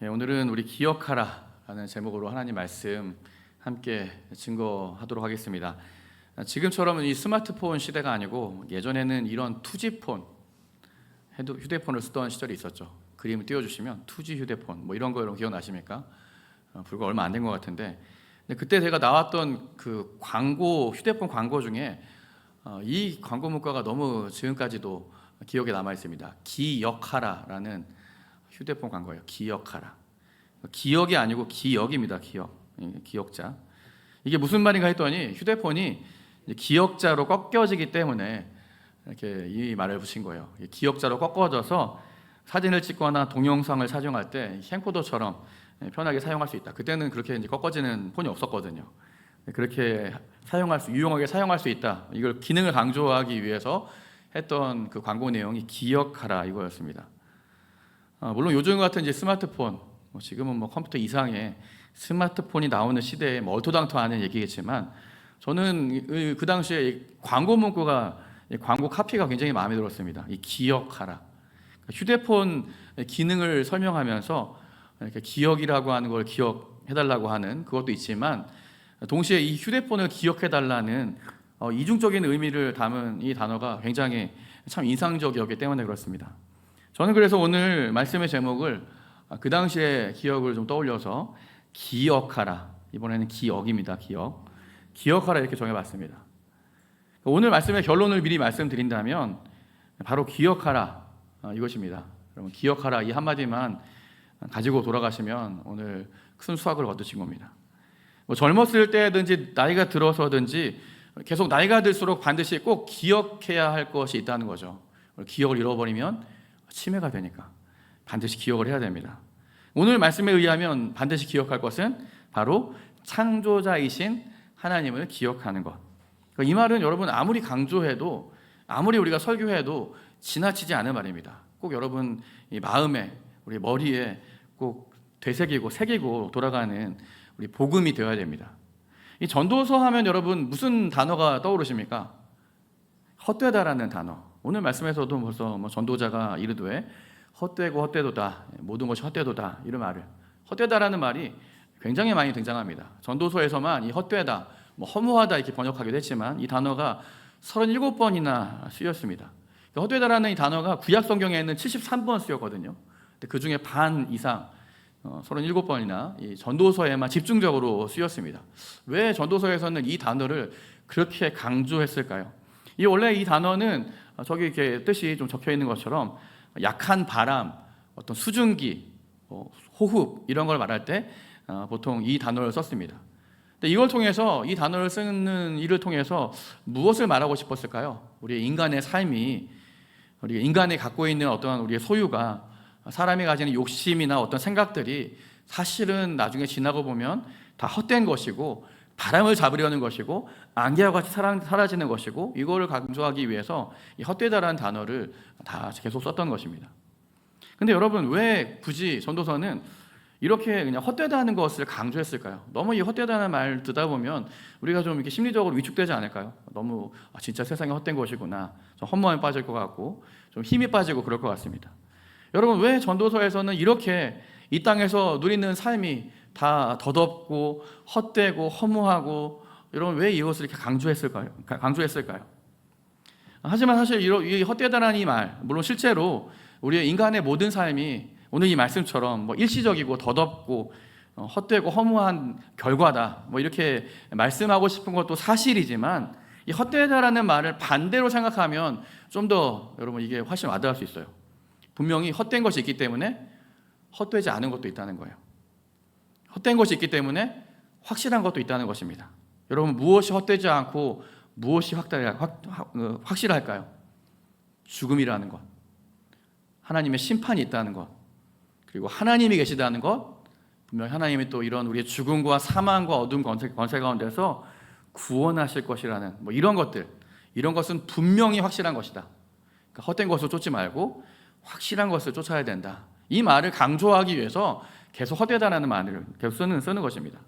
오늘은 우리 기억하라라는 제목으로 하나님 말씀 함께 증거하도록 하겠습니다. 지금처럼 이 스마트폰 시대가 아니고 예전에는 이런 투지폰, 휴대폰을 쓰던 시절이 있었죠. 그림을 띄워주시면 투지 휴대폰 뭐 이런 거 여러분 기억나십니까? 불과 얼마 안 된 것 같은데, 근데 그때 제가 나왔던 그 광고, 휴대폰 광고 중에 이 광고 문구가 너무 지금까지도 기억에 남아 있습니다. 기억하라라는 휴대폰 광고예요. 기억하라. 기억이 아니고 기억입니다. 기억자. 이게 무슨 말인가 했더니 휴대폰이 기억자로 꺾여지기 때문에 이렇게 이 말을 붙인 거예요. 기억자로 꺾어져서 사진을 찍거나 동영상을 촬영할 때 캠코더처럼 편하게 사용할 수 있다. 그때는 그렇게 이제 꺾어지는 폰이 없었거든요. 그렇게 유용하게 사용할 수 있다. 이걸 기능을 강조하기 위해서 했던 그 광고 내용이 기억하라 이거였습니다. 물론 요즘 같은 이제 스마트폰, 지금은 컴퓨터 이상의 스마트폰이 나오는 시대에 얼토당토하는 얘기겠지만, 저는 그 당시에 광고 문구가, 광고 카피가 굉장히 마음에 들었습니다. 이 기억하라. 휴대폰 기능을 설명하면서 이렇게 기억이라고 하는 걸 기억해달라고 하는 그것도 있지만, 동시에 이 휴대폰을 기억해달라는 이중적인 의미를 담은 이 단어가 굉장히 참 인상적이었기 때문에 그렇습니다. 저는 그래서 오늘 말씀의 제목을 그 당시의 기억을 좀 떠올려서 기억하라, 이번에는 기억입니다. 기억하라 이렇게 정해봤습니다. 오늘 말씀의 결론을 미리 말씀드린다면 바로 기억하라 이것입니다. 여러분, 기억하라 이 한마디만 가지고 돌아가시면 오늘 큰 수확을 얻으신 겁니다. 젊었을 때든지 나이가 들어서든지 계속 나이가 들수록 반드시 꼭 기억해야 할 것이 있다는 거죠. 기억을 잃어버리면 치매가 되니까 반드시 기억을 해야 됩니다. 오늘 말씀에 의하면 반드시 기억할 것은 바로 창조자이신 하나님을 기억하는 것. 이 말은 여러분 아무리 강조해도, 아무리 우리가 설교해도 지나치지 않은 말입니다. 꼭 여러분 이 마음에, 우리 머리에 꼭 새기고 돌아가는 우리 복음이 되어야 됩니다. 이 전도서 하면 여러분 무슨 단어가 떠오르십니까? 헛되다라는 단어. 오늘 말씀에서도 벌써 전도자가 이르되 헛되고 헛되도다, 모든 것이 헛되도다, 이런 말을, 헛되다라는 말이 굉장히 많이 등장합니다. 전도서에서만 이 헛되다, 허무하다 이렇게 번역하기도 했지만 이 단어가 37번이나 쓰였습니다. 헛되다라는 이 단어가 구약 성경에는 73번 쓰였거든요. 그 중에 반 이상 37번이나 이 전도서에만 집중적으로 쓰였습니다. 왜 전도서에서는 이 단어를 그렇게 강조했을까요? 원래 이 단어는 저기 이렇게 뜻이 좀 적혀 있는 것처럼 약한 바람, 어떤 수증기, 호흡 이런 걸 말할 때 보통 이 단어를 썼습니다. 근데 이걸 통해서, 이 단어를 쓰는 일을 통해서 무엇을 말하고 싶었을까요? 우리 인간의 삶이, 우리 인간이 갖고 있는 어떤 우리의 소유가, 사람이 가지는 욕심이나 어떤 생각들이 사실은 나중에 지나고 보면 다 헛된 것이고 바람을 잡으려는 것이고 안개와 같이 사라지는 것이고, 이거를 강조하기 위해서 이 헛되다라는 단어를 다 계속 썼던 것입니다. 근데 여러분, 왜 굳이 전도서는 이렇게 그냥 헛되다는 것을 강조했을까요? 너무 이 헛되다는 말 듣다 보면 우리가 좀 이렇게 심리적으로 위축되지 않을까요? 너무 진짜 세상이 헛된 것이구나, 좀 허무함에 빠질 것 같고 좀 힘이 빠지고 그럴 것 같습니다. 여러분, 왜 전도서에서는 이렇게 이 땅에서 누리는 삶이 다 더덥고 헛되고 허무하고, 여러분 왜 이것을 이렇게 강조했을까요? 하지만 사실 이 헛되다라는 이 말, 물론 실제로 우리의 인간의 모든 삶이 오늘 이 말씀처럼 일시적이고 더덥고 헛되고 허무한 결과다, 이렇게 말씀하고 싶은 것도 사실이지만, 이 헛되다라는 말을 반대로 생각하면 좀 더 여러분 이게 훨씬 와닿을 수 있어요. 분명히 헛된 것이 있기 때문에 헛되지 않은 것도 있다는 거예요. 헛된 것이 있기 때문에 확실한 것도 있다는 것입니다. 여러분, 무엇이 헛되지 않고 무엇이 확실할까요? 죽음이라는 것, 하나님의 심판이 있다는 것, 그리고 하나님이 계시다는 것, 분명히 하나님이 또 이런 우리의 죽음과 사망과 어두운 권세 가운데서 구원하실 것이라는 이런 것들, 이런 것은 분명히 확실한 것이다. 그러니까 헛된 것을 쫓지 말고 확실한 것을 쫓아야 된다. 이 말을 강조하기 위해서 계속 헛되다라는 말을 계속 쓰는 것입니다.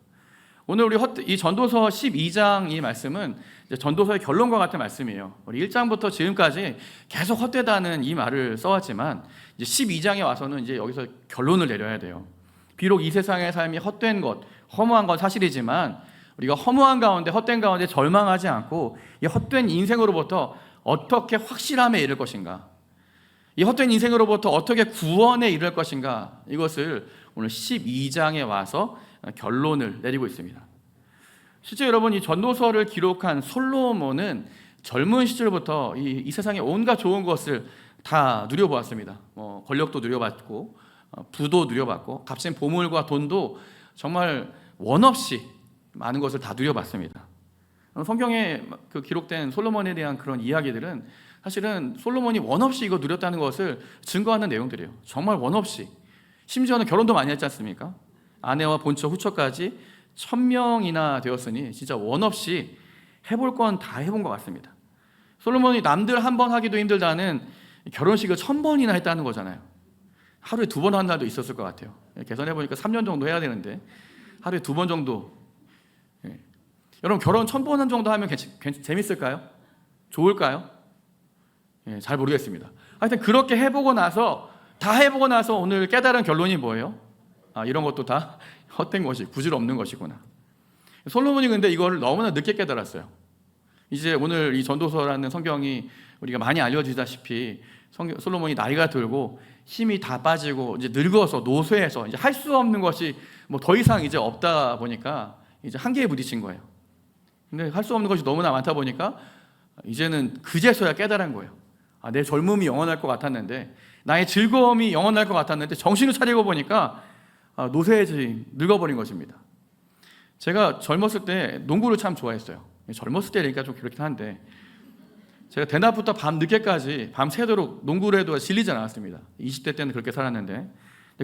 오늘 우리 이 전도서 12장 이 말씀은 이제 전도서의 결론과 같은 말씀이에요. 우리 1장부터 지금까지 계속 헛되다는 이 말을 써왔지만 이제 12장에 와서는 이제 여기서 결론을 내려야 돼요. 비록 이 세상의 삶이 헛된 것, 허무한 건 사실이지만 우리가 허무한 가운데, 헛된 가운데 절망하지 않고 이 헛된 인생으로부터 어떻게 확실함에 이를 것인가, 이 헛된 인생으로부터 어떻게 구원에 이를 것인가, 이것을 오늘 12장에 와서 결론을 내리고 있습니다. 실제 여러분, 이 전도서를 기록한 솔로몬은 젊은 시절부터 이 세상의 온갖 좋은 것을 다 누려보았습니다. 권력도 누려봤고, 부도 누려봤고, 값진 보물과 돈도 정말 원 없이 많은 것을 다 누려봤습니다. 성경에 그 기록된 솔로몬에 대한 그런 이야기들은 사실은 솔로몬이 원 없이 이거 누렸다는 것을 증거하는 내용들이에요. 정말 원 없이. 심지어는 결혼도 많이 했지 않습니까? 아내와 본처 후처까지 1000명이나 되었으니 진짜 원 없이 해볼 건 다 해본 것 같습니다. 솔로몬이 남들 한 번 하기도 힘들다는 결혼식을 1000번이나 했다는 거잖아요. 하루에 2번 한 날도 있었을 것 같아요. 계산해보니까 3년 정도 해야 되는데 하루에 2번 정도. 여러분, 결혼 1000번 한 정도 하면 재밌을까요? 좋을까요? 잘 모르겠습니다. 하여튼 그렇게 해보고 나서, 다 해보고 나서 오늘 깨달은 결론이 뭐예요? 이런 것도 다 헛된 것이, 부질없는 것이구나. 솔로몬이 근데 이걸 너무나 늦게 깨달았어요. 이제 오늘 이 전도서라는 성경이 우리가 많이 알려지다시피 솔로몬이 나이가 들고 힘이 다 빠지고 이제 늙어서 노쇠해서 이제 할 수 없는 것이 뭐 더 이상 이제 없다 보니까 이제 한계에 부딪힌 거예요. 근데 할 수 없는 것이 너무나 많다 보니까 이제는 그제서야 깨달은 거예요. 내 젊음이 영원할 것 같았는데, 나의 즐거움이 영원할 것 같았는데 정신을 차리고 보니까 노쇠해지, 늙어버린 것입니다. 제가 젊었을 때 농구를 참 좋아했어요. 젊었을 때니까 좀 그렇긴 한데, 제가 대낮부터 밤 늦게까지 밤새도록 농구를 해도 질리지 않았습니다. 20대 때는 그렇게 살았는데,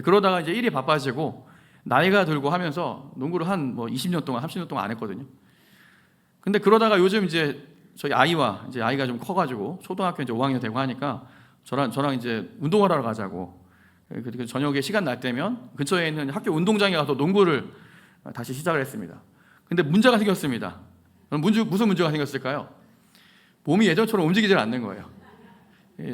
그러다가 이제 일이 바빠지고 나이가 들고 하면서 농구를 한 20년 동안, 30년 동안 안 했거든요. 근데 그러다가 요즘 이제 저희 아이와 이제 아이가 좀 커가지고 초등학교 이제 5학년 되고 하니까 저랑 이제 운동을 하러 가자고, 그 저녁에 시간 날 때면 근처에 있는 학교 운동장에 가서 농구를 다시 시작을 했습니다. 근데 문제가 생겼습니다. 무슨 문제가 생겼을까요? 몸이 예전처럼 움직이질 않는 거예요.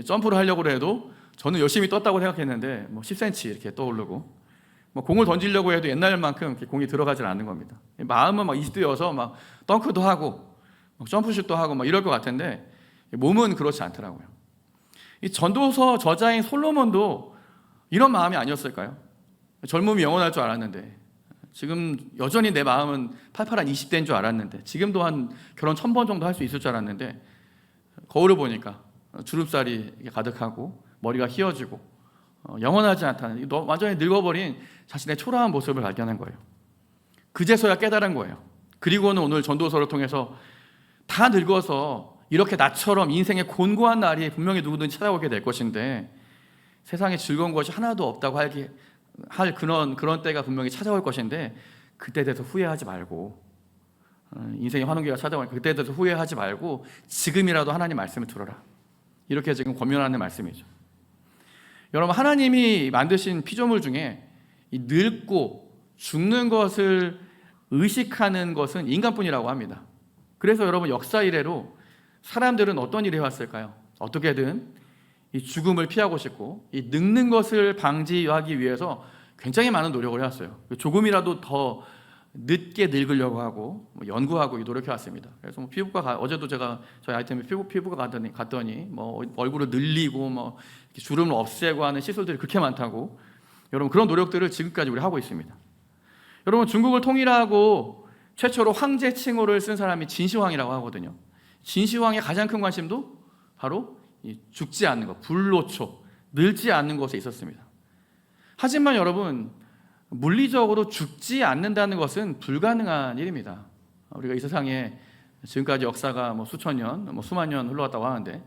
점프를 하려고 해도 저는 열심히 떴다고 생각했는데 10cm 이렇게 떠오르고, 공을 던지려고 해도 옛날만큼 공이 들어가질 않는 겁니다. 마음은 막 20대여서 막 덩크도 하고 점프슛도 하고 막 이럴 것 같은데 몸은 그렇지 않더라고요. 이 전도서 저자인 솔로몬도 이런 마음이 아니었을까요? 젊음이 영원할 줄 알았는데, 지금 여전히 내 마음은 팔팔한 20대인 줄 알았는데, 지금도 한 결혼 1000번 정도 할 수 있을 줄 알았는데, 거울을 보니까 주름살이 가득하고 머리가 휘어지고 영원하지 않다는, 완전히 늙어버린 자신의 초라한 모습을 발견한 거예요. 그제서야 깨달은 거예요. 그리고는 오늘 전도서를 통해서 다 늙어서 이렇게 나처럼 인생의 곤고한 날이 분명히 누구든지 찾아오게 될 것인데, 세상에 즐거운 것이 하나도 없다고 할 그런 때가 분명히 찾아올 것인데, 그때 대해서 후회하지 말고, 인생의 환원기가 찾아오니까 그때 대해서 후회하지 말고 지금이라도 하나님 말씀을 들어라. 이렇게 지금 권면하는 말씀이죠. 여러분, 하나님이 만드신 피조물 중에 이 늙고 죽는 것을 의식하는 것은 인간뿐이라고 합니다. 그래서 여러분, 역사 이래로 사람들은 어떤 일을 해왔을까요? 어떻게든 이 죽음을 피하고 싶고 이 늙는 것을 방지하기 위해서 굉장히 많은 노력을 해왔어요. 조금이라도 더 늦게 늙으려고 하고 연구하고 노력해왔습니다. 그래서 피부과 어제도 제가 저희 아이템에 피부과 갔더니 얼굴을 늘리고 주름을 없애고 하는 시술들이 그렇게 많다고. 여러분, 그런 노력들을 지금까지 우리 하고 있습니다. 여러분, 중국을 통일하고 최초로 황제 칭호를 쓴 사람이 진시황이라고 하거든요. 진시황의 가장 큰 관심도 바로 죽지 않는 것, 불로초, 늙지 않는 것에 있었습니다. 하지만 여러분, 물리적으로 죽지 않는다는 것은 불가능한 일입니다. 우리가 이 세상에 지금까지 역사가 수천 년, 수만 년 흘러왔다고 하는데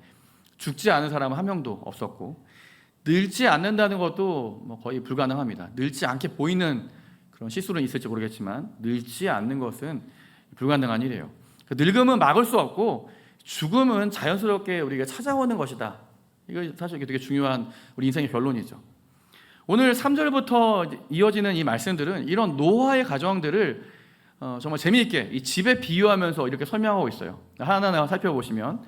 죽지 않은 사람은 한 명도 없었고, 늙지 않는다는 것도 거의 불가능합니다. 늙지 않게 보이는 그런 시술은 있을지 모르겠지만 늙지 않는 것은 불가능한 일이에요. 늙음은 막을 수 없고 죽음은 자연스럽게 우리가 찾아오는 것이다. 이거 사실 되게 중요한 우리 인생의 결론이죠. 오늘 3절부터 이어지는 이 말씀들은 이런 노아의 가정들을 정말 재미있게 이 집에 비유하면서 이렇게 설명하고 있어요. 하나하나 살펴보시면,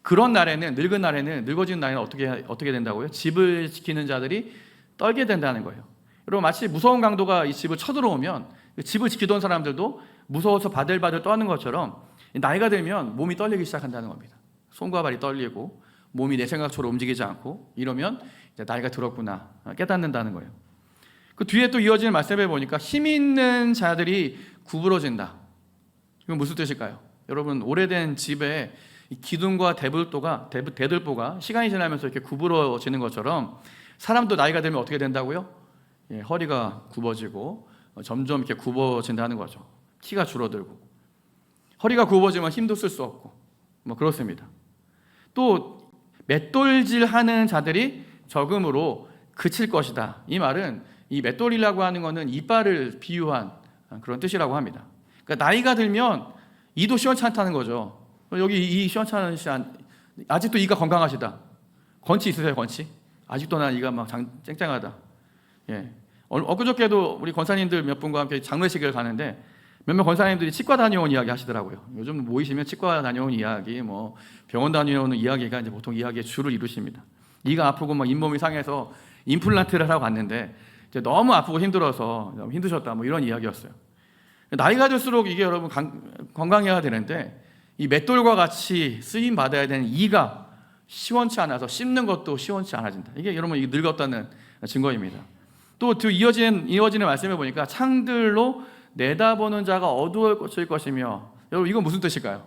그런 날에는, 늙은 날에는, 늙어지는 날에는 어떻게 된다고요? 집을 지키는 자들이 떨게 된다는 거예요. 여러분 마치 무서운 강도가 이 집을 쳐들어오면 집을 지키던 사람들도 무서워서 바들바들 떠는 것처럼 나이가 들면 몸이 떨리기 시작한다는 겁니다. 손과 발이 떨리고 몸이 내 생각처럼 움직이지 않고 이러면 이제 나이가 들었구나 깨닫는다는 거예요. 그 뒤에 또 이어지는 말씀을 보니까 힘 있는 자들이 구부러진다. 이건 무슨 뜻일까요? 여러분 오래된 집에 기둥과 대들보가 시간이 지나면서 이렇게 구부러지는 것처럼 사람도 나이가 들면 어떻게 된다고요? 허리가 굽어지고 점점 이렇게 굽어진다는 거죠. 키가 줄어들고 허리가 굽어지면 힘도 쓸 수 없고 뭐 그렇습니다. 또 맷돌질하는 자들이 적음으로 그칠 것이다. 이 말은 이 맷돌이라고 하는 것은 이빨을 비유한 그런 뜻이라고 합니다. 그러니까 나이가 들면 이도 시원찮다는 거죠. 여기 이 시원찮은 시 아직도 이가 건강하시다. 건치 있으세요? 건치? 아직도 난 이가 막 쨍쨍하다. 엊그저께도 우리 권사님들 몇 분과 함께 장례식을 가는데 몇몇 권사님들이 치과 다녀온 이야기 하시더라고요. 요즘 모이시면 치과 다녀온 이야기, 뭐 병원 다녀오는 이야기가 이제 보통 이야기의 주를 이루십니다. 이가 아프고 막 잇몸이 상해서 임플란트를 하러 갔는데 이제 너무 아프고 힘들어서 너무 힘드셨다, 뭐 이런 이야기였어요. 나이가 들수록 이게 여러분 건강해야 되는데 이 맷돌과 같이 쓰임 받아야 되는 이가 시원치 않아서 씹는 것도 시원치 않아진다. 이게 여러분 이게 늙었다는 증거입니다. 또 이어지는 말씀을 보니까 창들로 내다보는 자가 어두워질 것이며, 여러분 이건 무슨 뜻일까요?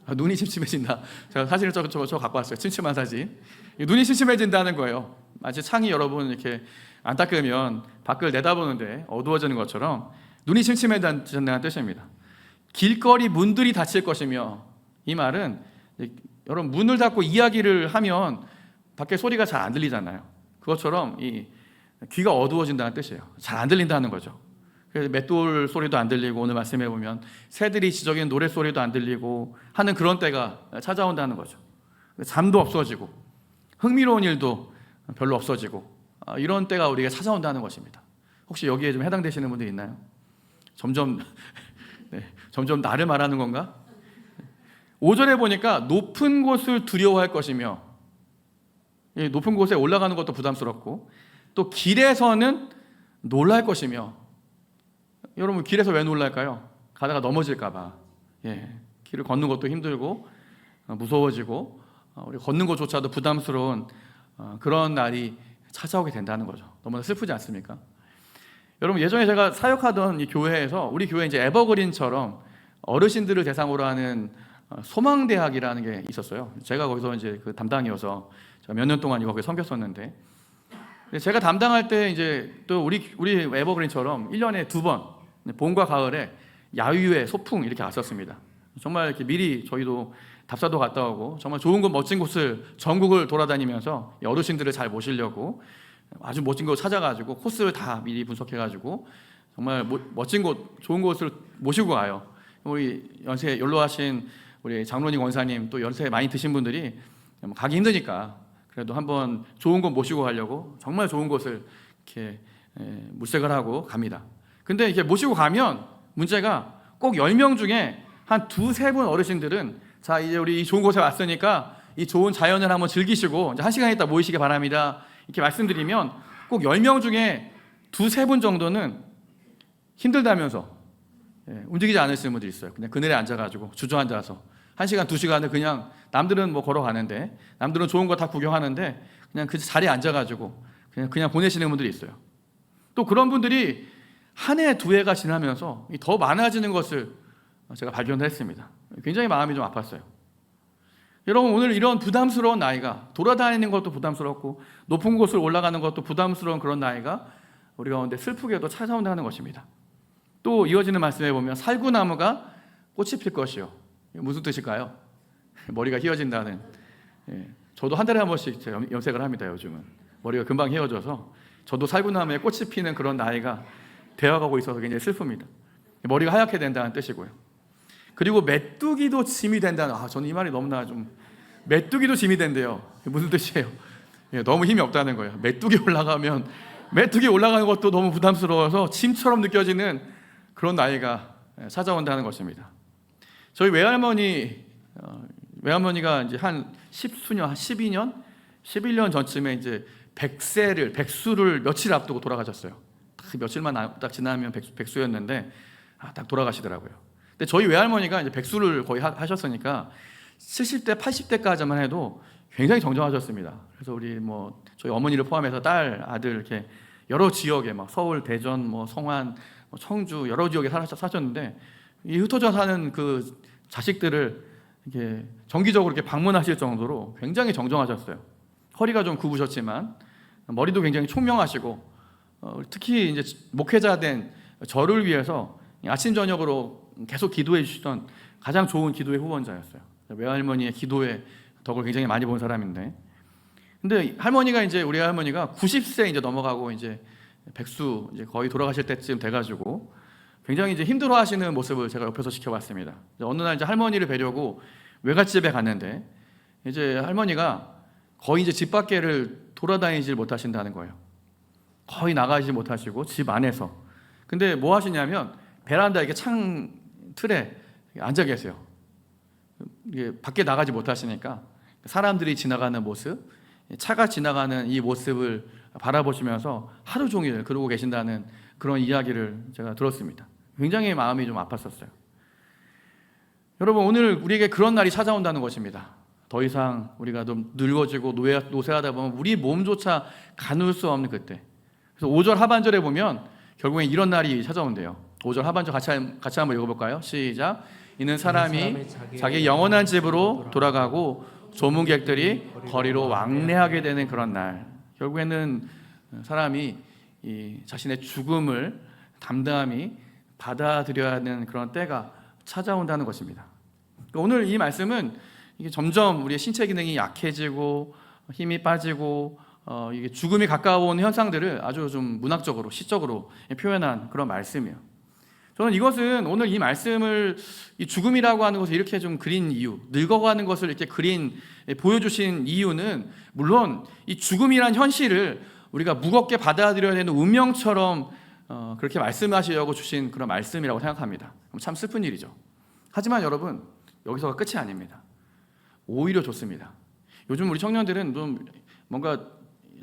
눈이 침침해진다. 제가 사진을 저 갖고 왔어요. 침침한 사진. 눈이 침침해진다는 거예요. 마치 창이 여러분 이렇게 안 닦으면 밖을 내다보는데 어두워지는 것처럼 눈이 침침해진다는 뜻입니다. 길거리 문들이 닫힐 것이며, 이 말은 여러분 문을 닫고 이야기를 하면 밖에 소리가 잘 안 들리잖아요. 그것처럼 이 귀가 어두워진다는 뜻이에요. 잘 안 들린다는 거죠. 그래서 맷돌 소리도 안 들리고 오늘 말씀해 보면 새들이 지저귀는 노래 소리도 안 들리고 하는 그런 때가 찾아온다는 거죠. 잠도 없어지고 흥미로운 일도 별로 없어지고 이런 때가 우리가 찾아온다는 것입니다. 혹시 여기에 좀 해당되시는 분들 있나요? 점점 나를 말하는 건가? 5절에 보니까 높은 곳을 두려워할 것이며, 높은 곳에 올라가는 것도 부담스럽고 또 길에서는 놀랄 것이며. 여러분 길에서 왜 놀랄까요? 가다가 넘어질까 봐. 길을 걷는 것도 힘들고 무서워지고 우리 걷는 것조차도 부담스러운 그런 날이 찾아오게 된다는 거죠. 너무나 슬프지 않습니까? 여러분 예전에 제가 사역하던 이 교회에서 우리 교회 이제 에버그린처럼 어르신들을 대상으로 하는 소망대학이라는 게 있었어요. 제가 거기서 이제 그 담당이어서 몇 년 동안 거기 섬겼었는데, 제가 담당할 때 이제 또 우리 에버그린처럼 1년에 2번 봄과 가을에 야유회 소풍 이렇게 갔었습니다. 정말 이렇게 미리 저희도 답사도 갔다 오고 정말 좋은 곳 멋진 곳을 전국을 돌아다니면서 어르신들을 잘 모시려고 아주 멋진 곳 찾아가지고 코스를 다 미리 분석해가지고 정말 멋진 곳 좋은 곳을 모시고 가요. 우리 연세 연로하신 우리 장로님 권사님 또 연세 많이 드신 분들이 가기 힘드니까 그래도 한번 좋은 곳 모시고 가려고 정말 좋은 곳을 이렇게 물색을 하고 갑니다. 근데 이렇게 모시고 가면 문제가 꼭 10명 중에 한 2-3분 어르신들은 자 이제 우리 이 좋은 곳에 왔으니까 이 좋은 자연을 한번 즐기시고 이제 1시간 있다 모이시기 바랍니다. 이렇게 말씀드리면 꼭 10명 중에 2-3분 정도는 힘들다면서 움직이지 않으시는 분들이 있어요. 그냥 그늘에 앉아가지고 주저앉아서 1시간 2시간을 그냥 남들은 뭐 걸어가는데 남들은 좋은 거 다 구경하는데 그냥 그 자리에 앉아가지고 그냥 보내시는 분들이 있어요. 또 그런 분들이 한 해, 2해가 지나면서 더 많아지는 것을 제가 발견했습니다. 굉장히 마음이 좀 아팠어요. 여러분 오늘 이런 부담스러운 나이가 돌아다니는 것도 부담스럽고 높은 곳을 올라가는 것도 부담스러운 그런 나이가 우리 가운데 슬프게도 찾아온다는 것입니다. 또 이어지는 말씀에 보면 살구나무가 꽃이 필 것이요. 무슨 뜻일까요? 머리가 휘어진다는. 저도 한 달에 한 번씩 염색을 합니다. 요즘은 머리가 금방 휘어져서 저도 살구나무에 꽃이 피는 그런 나이가 되어가고 있어서 굉장히 슬픕니다. 머리가 하얗게 된다는 뜻이고요. 그리고 메뚜기도 짐이 된다는, 저는 이 말이 너무나 좀, 메뚜기도 짐이 된대요. 무슨 뜻이에요? 너무 힘이 없다는 거예요. 메뚜기 올라가는 것도 너무 부담스러워서 짐처럼 느껴지는 그런 나이가 찾아온다는 것입니다. 저희 외할머니가 이제 한 12년, 11년 전쯤에 이제 백수를 며칠 앞두고 돌아가셨어요. 딱 며칠만 딱 지나면 백수였는데 딱 돌아가시더라고요. 근데 저희 외할머니가 이제 백수를 거의 하셨으니까 70대, 80대까지만 해도 굉장히 정정하셨습니다. 그래서 우리 저희 어머니를 포함해서 딸, 아들 이렇게 여러 지역에 막 서울, 대전, 성안, 청주 여러 지역에 사셨는데 이 흩어져 사는 그 자식들을 이렇게 정기적으로 이렇게 방문하실 정도로 굉장히 정정하셨어요. 허리가 좀 굽으셨지만 머리도 굉장히 총명하시고 특히 이제 목회자 된 저를 위해서 아침 저녁으로 계속 기도해 주시던 가장 좋은 기도의 후원자였어요. 외할머니의 기도의 덕을 굉장히 많이 본 사람인데, 근데 할머니가 이제 우리 할머니가 90세 이제 넘어가고 이제 백수 이제 거의 돌아가실 때쯤 돼가지고 굉장히 이제 힘들어하시는 모습을 제가 옆에서 지켜봤습니다. 어느 날 이제 할머니를 뵈려고 외갓집에 갔는데 이제 할머니가 거의 이제 집 밖에를 돌아다니질 못하신다는 거예요. 거의 나가지 못하시고 집 안에서. 근데 뭐 하시냐면 베란다 이렇게 창 틀에 앉아 계세요. 이게 밖에 나가지 못하시니까 사람들이 지나가는 모습, 차가 지나가는 이 모습을 바라보시면서 하루 종일 그러고 계신다는 그런 이야기를 제가 들었습니다. 굉장히 마음이 좀 아팠었어요. 여러분, 오늘 우리에게 그런 날이 찾아온다는 것입니다. 더 이상 우리가 좀 늙어지고 노쇠하다 보면 우리 몸조차 가눌 수 없는 그때. 그래서 5절 하반절에 보면 결국엔 이런 날이 찾아온대요. 5절 하반절 같이 한번 읽어볼까요? 시작. 이는 사람이 자기 영원한 집으로 돌아가고 조문객들이 거리로 왕래하게 되는 그런 날. 결국에는 사람이 이 자신의 죽음을 담담히 받아들여야 하는 그런 때가 찾아온다는 것입니다. 오늘 이 말씀은 이게 점점 우리의 신체 기능이 약해지고 힘이 빠지고 이게 죽음이 가까운 현상들을 아주 좀 문학적으로 시적으로 표현한 그런 말씀이에요. 저는 이것은 오늘 이 말씀을 이 죽음이라고 하는 것을 이렇게 좀 그린 이유, 늙어가는 것을 이렇게 보여주신 이유는 물론 이 죽음이란 현실을 우리가 무겁게 받아들여야 되는 운명처럼 그렇게 말씀하시려고 주신 그런 말씀이라고 생각합니다. 참 슬픈 일이죠. 하지만 여러분, 여기서가 끝이 아닙니다. 오히려 좋습니다. 요즘 우리 청년들은 좀 뭔가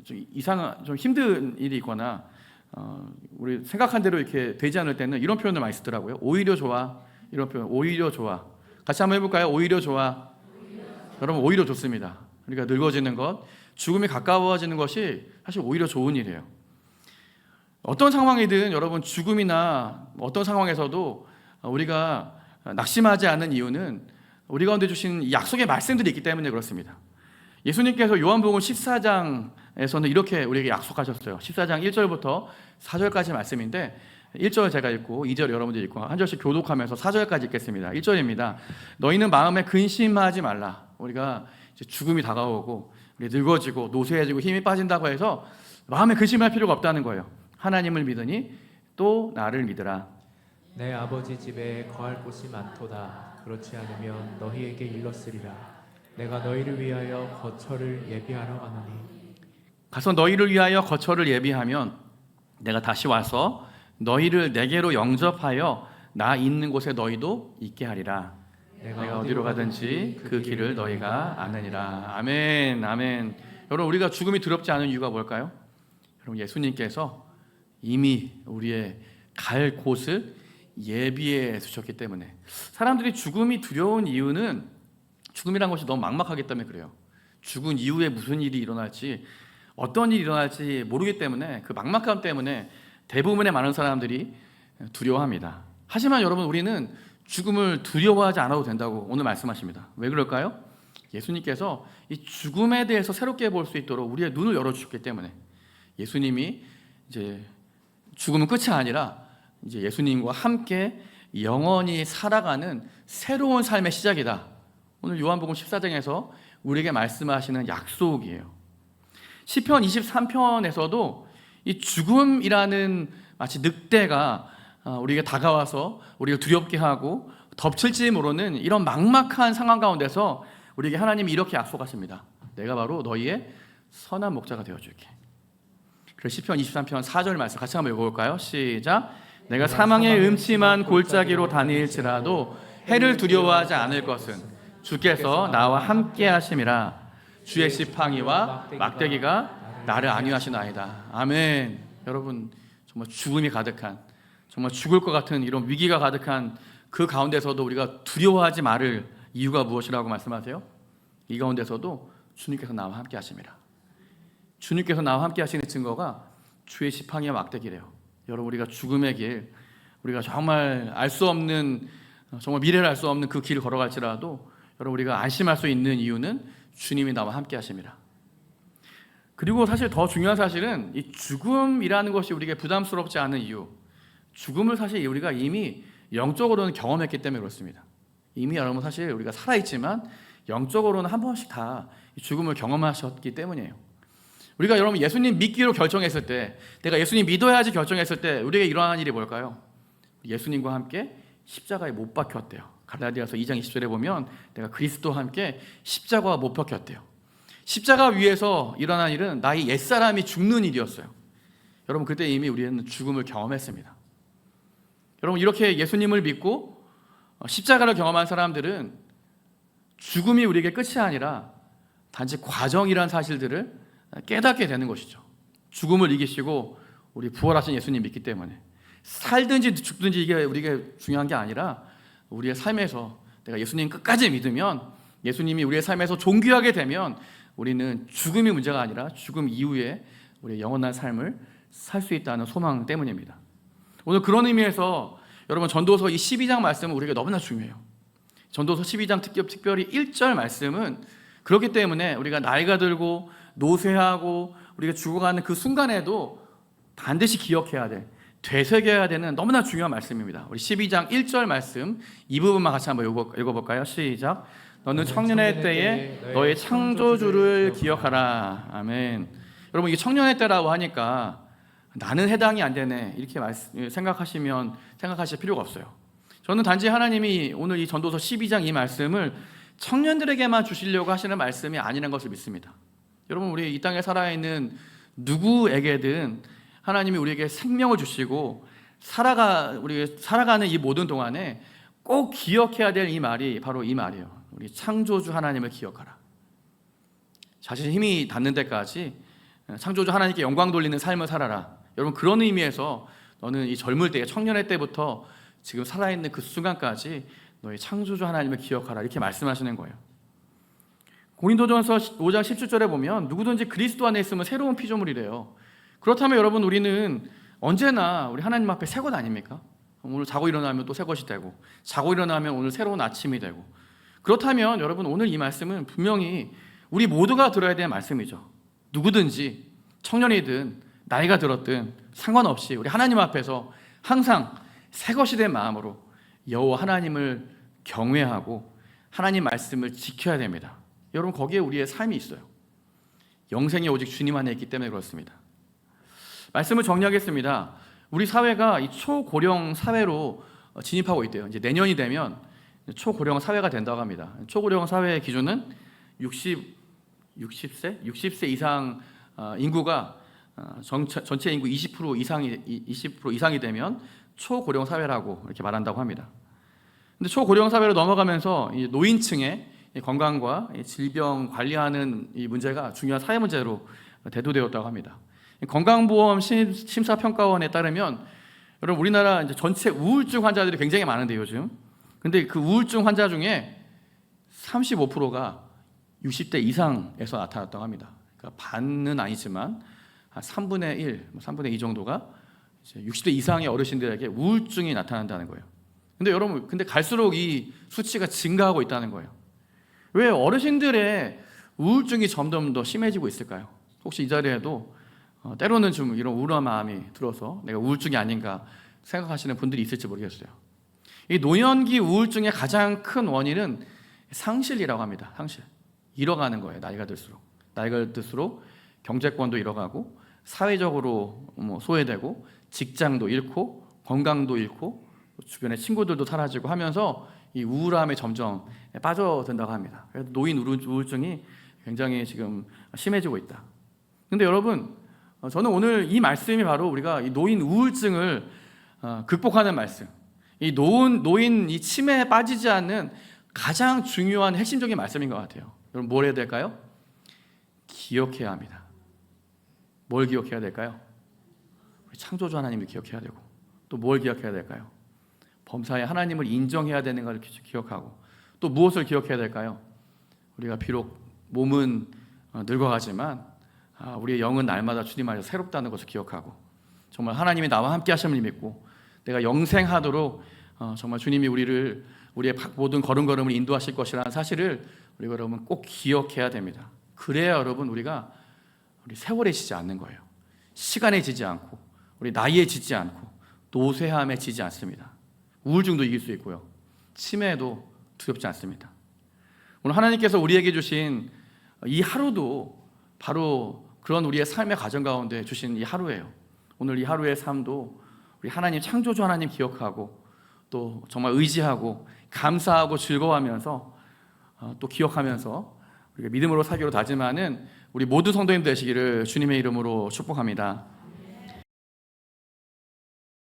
좀 이상한, 좀 힘든 일이 있거나 우리 생각한 대로 이렇게 되지 않을 때는 이런 표현을 많이 쓰더라고요. 오히려 좋아. 이런 표현, 오히려 좋아. 같이 한번 해볼까요? 오히려 좋아. 여러분, 오히려 좋습니다. 우리가 늙어지는 것, 죽음이 가까워지는 것이 사실 오히려 좋은 일이에요. 어떤 상황이든 여러분, 죽음이나 어떤 상황에서도 우리가 낙심하지 않는 이유는 우리 가운데 주신 약속의 말씀들이 있기 때문에 그렇습니다. 예수님께서 요한복음 14장에서는 이렇게 우리에게 약속하셨어요. 14장 1절부터 4절까지 말씀인데 1절 제가 읽고 2절 여러분들이 읽고 한 절씩 교독하면서 4절까지 읽겠습니다. 1절입니다. 너희는 마음에 근심하지 말라. 우리가 이제 죽음이 다가오고 우리 늙어지고 노쇠해지고 힘이 빠진다고 해서 마음에 근심할 필요가 없다는 거예요. 하나님을 믿으니 또 나를 믿으라. 내 아버지 집에 거할 곳이 많도다. 그렇지 않으면 너희에게 일렀으리라. 내가 너희를 위하여 거처를 예비하러 가노니. 가서 너희를 위하여 거처를 예비하면 내가 다시 와서 너희를 내게로 영접하여 나 있는 곳에 너희도 있게 하리라. 내가 어디로 가든지 그 길을 너희가 아느니라. 아멘, 아멘. 여러분, 우리가 죽음이 두렵지 않은 이유가 뭘까요? 여러분, 예수님께서 이미 우리의 갈 곳을 예비해 두셨기 때문에. 사람들이 죽음이 두려운 이유는 죽음이란 것이 너무 막막하기 때문에 그래요. 죽은 이후에 무슨 일이 일어날지, 어떤 일이 일어날지 모르기 때문에, 그 막막함 때문에 대부분의 많은 사람들이 두려워합니다. 하지만 여러분, 우리는 죽음을 두려워하지 않아도 된다고 오늘 말씀하십니다. 왜 그럴까요? 예수님께서 이 죽음에 대해서 새롭게 볼 수 있도록 우리의 눈을 열어주셨기 때문에. 예수님이 이제 죽음은 끝이 아니라 이제 예수님과 함께 영원히 살아가는 새로운 삶의 시작이다. 오늘 요한복음 14장에서 우리에게 말씀하시는 약속이에요. 시편 23편에서도 이 죽음이라는 마치 늑대가 우리에게 다가와서 우리를 두렵게 하고 덮칠지 모르는 이런 막막한 상황 가운데서 우리에게 하나님이 이렇게 약속하십니다. 내가 바로 너희의 선한 목자가 되어줄게. 그래서 시편 23편 4절 말씀 같이 한번 읽어볼까요? 시작. 내가 사망의 음침한 골짜기로 다닐지라도 해를 두려워하지 않을 것은 주께서 나와 함께 하심이라. 주의 지팡이와 막대기가 나를 안위하시나이다. 아멘. 여러분, 정말 죽음이 가득한, 정말 죽을 것 같은 이런 위기가 가득한 그 가운데서도 우리가 두려워하지 말을 이유가 무엇이라고 말씀하세요? 이 가운데서도 주님께서 나와 함께 하십니다. 주님께서 나와 함께 하시는 증거가 주의 지팡이와 막대기래요. 여러분, 우리가 죽음의 길, 우리가 정말 알 수 없는, 정말 미래를 알 수 없는 그 길을 걸어갈지라도 여러분, 우리가 안심할 수 있는 이유는 주님이 나와 함께 하십니다. 그리고 사실 더 중요한 사실은 이 죽음이라는 것이 우리에게 부담스럽지 않은 이유, 죽음을 사실 우리가 이미 영적으로는 경험했기 때문에 그렇습니다. 이미 여러분 사실 우리가 살아있지만 영적으로는 한 번씩 다 죽음을 경험하셨기 때문이에요. 우리가 여러분 예수님 믿기로 결정했을 때, 내가 예수님 믿어야지 결정했을 때 우리에게 일어나는 일이 뭘까요? 예수님과 함께 십자가에 못 박혔대요. 갈라디아서 2장 20절에 보면 내가 그리스도와 함께 십자가와 못 박혔대요. 십자가 위에서 일어난 일은 나의 옛사람이 죽는 일이었어요. 여러분, 그때 이미 우리는 죽음을 경험했습니다. 여러분, 이렇게 예수님을 믿고 십자가를 경험한 사람들은 죽음이 우리에게 끝이 아니라 단지 과정이란 사실들을 깨닫게 되는 것이죠. 죽음을 이기시고 우리 부활하신 예수님 믿기 때문에 살든지 죽든지 이게 우리에게 중요한 게 아니라 우리의 삶에서 내가 예수님 끝까지 믿으면, 예수님이 우리의 삶에서 존귀하게 되면 우리는 죽음이 문제가 아니라 죽음 이후에 우리의 영원한 삶을 살 수 있다는 소망 때문입니다. 오늘 그런 의미에서 여러분, 전도서 이 12장 말씀은 우리에게 너무나 중요해요. 전도서 12장 특별히 1절 말씀은 그렇기 때문에 우리가 나이가 들고 노쇠하고 우리가 죽어가는 그 순간에도 반드시 기억해야 돼, 되새겨야 되는 너무나 중요한 말씀입니다. 우리 12장 1절 말씀 이 부분만 같이 한번 읽어볼까요? 시작. 너는 청년의 때에 너의 창조주를 기억하라. 아멘. 여러분, 이게 청년의 때라고 하니까 나는 해당이 안 되네 이렇게 생각하실 필요가 없어요. 저는 단지 하나님이 오늘 이 전도서 12장 이 말씀을 청년들에게만 주시려고 하시는 말씀이 아니라는 것을 믿습니다. 여러분, 우리 이 땅에 살아있는 누구에게든 하나님이 우리에게 생명을 주시고 우리 살아가는 이 모든 동안에 꼭 기억해야 될 이 말이 바로 이 말이에요. 우리 창조주 하나님을 기억하라. 자신의 힘이 닿는 데까지 창조주 하나님께 영광 돌리는 삶을 살아라. 여러분, 그런 의미에서 너는 이 젊을 때, 청년의 때부터 지금 살아있는 그 순간까지 너의 창조주 하나님을 기억하라 이렇게 말씀하시는 거예요. 고린도전서 5장 17절에 보면 누구든지 그리스도 안에 있으면 새로운 피조물이래요. 그렇다면 여러분, 우리는 언제나 우리 하나님 앞에 새 것 아닙니까? 오늘 자고 일어나면 또 새 것이 되고, 자고 일어나면 오늘 새로운 아침이 되고. 그렇다면 여러분, 오늘 이 말씀은 분명히 우리 모두가 들어야 되는 말씀이죠. 누구든지 청년이든 나이가 들었든 상관없이 우리 하나님 앞에서 항상 새 것이 된 마음으로 여호와 하나님을 경외하고 하나님 말씀을 지켜야 됩니다. 여러분, 거기에 우리의 삶이 있어요. 영생이 오직 주님 안에 있기 때문에 그렇습니다. 말씀을 정리하겠습니다. 우리 사회가 이 초고령 사회로 진입하고 있대요. 이제 내년이 되면 초고령 사회가 된다고 합니다. 초고령 사회의 기준은 60세 이상 인구가 전체 인구 20% 이상이 되면 초고령 사회라고 이렇게 말한다고 합니다. 근데 초고령 사회로 넘어가면서 이 노인층의 건강과 질병 관리하는 이 문제가 중요한 사회 문제로 대두되었다고 합니다. 건강보험 심사평가원에 따르면 여러분, 우리나라 이제 전체 우울증 환자들이 굉장히 많은데 요즘, 근데 그 우울증 환자 중에 35%가 60대 이상에서 나타났다고 합니다. 그러니까 반은 아니지만 한 3분의 1, 3분의 2 정도가 이제 60대 이상의 어르신들에게 우울증이 나타난다는 거예요. 근데 여러분, 갈수록 이 수치가 증가하고 있다는 거예요. 왜 어르신들의 우울증이 점점 더 심해지고 있을까요? 혹시 이 자리에도 때로는 좀 이런 우울한 마음이 들어서 내가 우울증이 아닌가 생각하시는 분들이 있을지 모르겠어요. 이 노년기 우울증의 가장 큰 원인은 상실이라고 합니다. 상실. 잃어가는 거예요. 나이가 들수록 경제권도 잃어가고 사회적으로 소외되고 직장도 잃고 건강도 잃고 주변의 친구들도 사라지고 하면서 이 우울함에 점점 빠져든다고 합니다. 그래서 노인 우울증이 굉장히 지금 심해지고 있다. 근데 여러분, 저는 오늘 이 말씀이 바로 우리가 이 노인 우울증을 극복하는 말씀, 이 노인 이 치매에 빠지지 않는 가장 중요한 핵심적인 말씀인 것 같아요. 여러분, 뭘 해야 될까요? 기억해야 합니다. 뭘 기억해야 될까요? 우리 창조주 하나님을 기억해야 되고, 또 뭘 기억해야 될까요? 범사에 하나님을 인정해야 되는 것을 기억하고, 또 무엇을 기억해야 될까요? 우리가 비록 몸은 늙어가지만 우리의 영은 날마다 주님 안에서 새롭다는 것을 기억하고, 정말 하나님이 나와 함께 하심을 믿고 내가 영생하도록 정말 주님이 우리의 모든 걸음걸음을 인도하실 것이라는 사실을 우리가 여러분 꼭 기억해야 됩니다. 그래야 여러분 우리 세월에 지지 않는 거예요. 시간에 지지 않고, 우리 나이에 지지 않고, 노쇠함에 지지 않습니다. 우울증도 이길 수 있고요, 치매도 두렵지 않습니다. 오늘 하나님께서 우리에게 주신 이 하루도 바로 그런 우리의 삶의 과정 가운데 주신 이 하루예요. 오늘 이 하루의 삶도 우리 하나님, 창조주 하나님 기억하고, 또 정말 의지하고 감사하고 즐거워하면서 또 기억하면서 우리가 믿음으로 살기로 다짐하는 우리 모두 성도님 되시기를 주님의 이름으로 축복합니다.